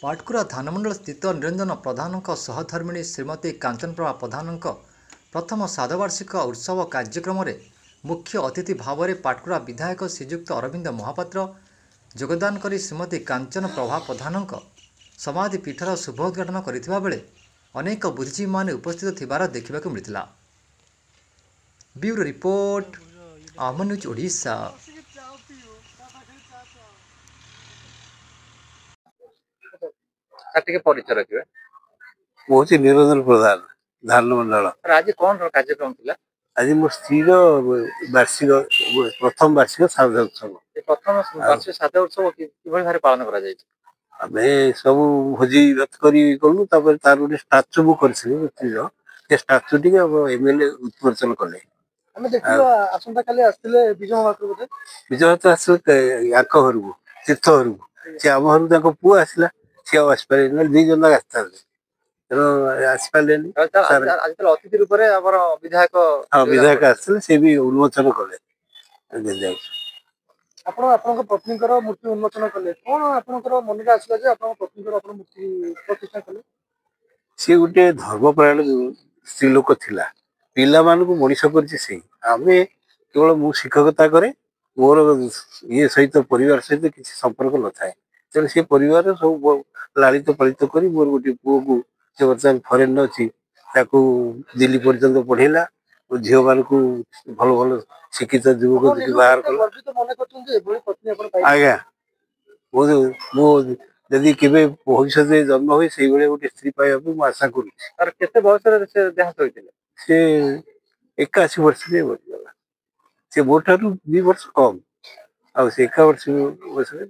ପାଟକୁରା ଧାନମଣ୍ଡଳ ସ୍ଥିତ ନିରଞ୍ଜନ ପ୍ରଧାନଙ୍କ ସହଧର୍ମିଣୀ ଶ୍ରୀମତୀ କାଞ୍ଚନପ୍ରଭା ପ୍ରଧାନଙ୍କ ପ୍ରଥମ ସାଧବାର୍ଷିକ ଉତ୍ସବ କାର୍ଯ୍ୟକ୍ରମରେ ମୁଖ୍ୟ ଅତିଥି ଭାବରେ ପାଟକୁରା ବିଧାୟକ ଶ୍ରୀଯୁକ୍ତ ଅରବିନ୍ଦ ମହାପାତ୍ର ଯୋଗଦାନ କରି ଶ୍ରୀମତୀ କାଞ୍ଚନ ପ୍ରଭା ପ୍ରଧାନଙ୍କ ସମାଧି ପୀଠର ଶୁଭ ଉଦ୍ଘାଟନ କରିଥିବା ବେଳେ ଅନେକ ବୁଦ୍ଧିଜୀବୀମାନେ ଉପସ୍ଥିତ ଥିବାର ଦେଖିବାକୁ ମିଳିଥିଲା। ବ୍ୟୁରୋ ରିପୋର୍ଟ ଆମ ନ୍ୟୁଜ୍ ଓଡ଼ିଶା। ଟିକେ ପରିଚୟ ରଖିବେ। ମୁଁ ହେଉଛି ନିରଞ୍ଜନ ପ୍ରଧାନ ଧାନମଣ୍ଡଳ। ଆଜି କଣ କାର୍ଯ୍ୟକ୍ରମ ଥିଲା? ଆଜି ମୋ ସ୍ତ୍ରୀର ପ୍ରଥମ ବାର୍ଷିକ ଶ୍ରାଦ୍ଧ ଉତ୍ସବ। ପ୍ରଥମ ବାର୍ଷିକ ଶ୍ରାଦ୍ଧ ଉତ୍ସବ କିଭଳି ଭାବରେ ପାଳନ କରାଯାଇଛି? ଆମେ ସବୁ ଭୋଜି ଭାତ କରି କଲୁ, ତାପରେ ତାର ଗୋଟେ ଷ୍ଟାଚୁ ମୁଁ କରିଥିଲି ମୋ ସ୍ତ୍ରୀର। ସେ ଷ୍ଟାଚୁ ଟିକେ MLA ଉନ୍ମୋଚନ କଲେ। ଆମେ ଦେଖିଲୁ ଆସନ୍ତା କାଲି ଆସିଥିଲେ ବିଜୟ ମହାପାତ୍ର ବୋଧେ। ବିଜୟ ମହାପାତ୍ର ଆସିଲେ ୟାଙ୍କ ଘରକୁ, ତୀର୍ଥ ଘରକୁ। ସେ ଆମ ଘରକୁ ତାଙ୍କ ପୁଅ ଆସିଲା, ସିଏ ଆଉ ଆସିପାରିଲେନି, 2 ଜଣ ଆସିଥାନ୍ତେ, ତେଣୁ ଆସିପାରିଲେନି। ଅତିଥି ରୂପରେ ଆମର ବିଧାୟକ ଆସିଥିଲେ, ସେ ବି ଉନ୍ମୋଚନ କଲେ। ଆପଣ ଆପଣଙ୍କ ପତ୍ନୀଙ୍କର ମୂର୍ତ୍ତି ଉନ୍ମୋଚନ କଲେ, କଣ ଆପଣଙ୍କର ମନରେ ଆସିଲା ଯେ ଆପଣଙ୍କ ପତ୍ନୀଙ୍କର ଆପଣ ମୂର୍ତ୍ତି ପ୍ରତିଷ୍ଠା କଲେ? ସିଏ ଗୋଟେ ଧର୍ମପରାୟଣ ସ୍ତ୍ରୀ ଲୋକ ଥିଲା, ପିଲାମାନଙ୍କୁ ମଣିଷ କରିଛି ସେଇ। ଆମେ କେବଳ ମୁଁ ଶିକ୍ଷକତା କରେ, ମୋର ଇଏ ସହିତ ପରିବାର ସହିତ କିଛି ସମ୍ପର୍କ ନଥାଏ। ତେଣୁ ସେ ପରିବାରରେ ସବୁ ଲାଳିତ ପାଳିତ କରି ମୋର ଗୋଟେ ପୁଅକୁ ସେ ବର୍ତ୍ତମାନ ଫରେନ୍ ଅଛି, ତାକୁ ଦିଲ୍ଲୀ ପର୍ଯ୍ୟନ୍ତ ପଢେଇଲା। ଝିଅମାନଙ୍କୁ ଭଲ ଭଲ ଶିକ୍ଷିତ ଯୁବକ ବାହାର କଲା। ଆଜ୍ଞା, ମୁଁ ଯଦି କେବେ ଭବିଷ୍ୟତରେ ଜନ୍ମ ହୁଏ ସେଇଭଳିଆ ଗୋଟେ ସ୍ତ୍ରୀ ପାଇବାକୁ ମୁଁ ଆଶା କରୁଛି। ତାର କେତେ ବୟସରେ ସେ ଦେହାନ୍ତ ହୋଇଥିଲେ? ସେ 81 ବର୍ଷରେ ମରିଗଲା। ସେ ମୋ ଠାରୁ 2 ବର୍ଷ କମ୍, ଆଉ ସେ 81 ବର୍ଷରେ।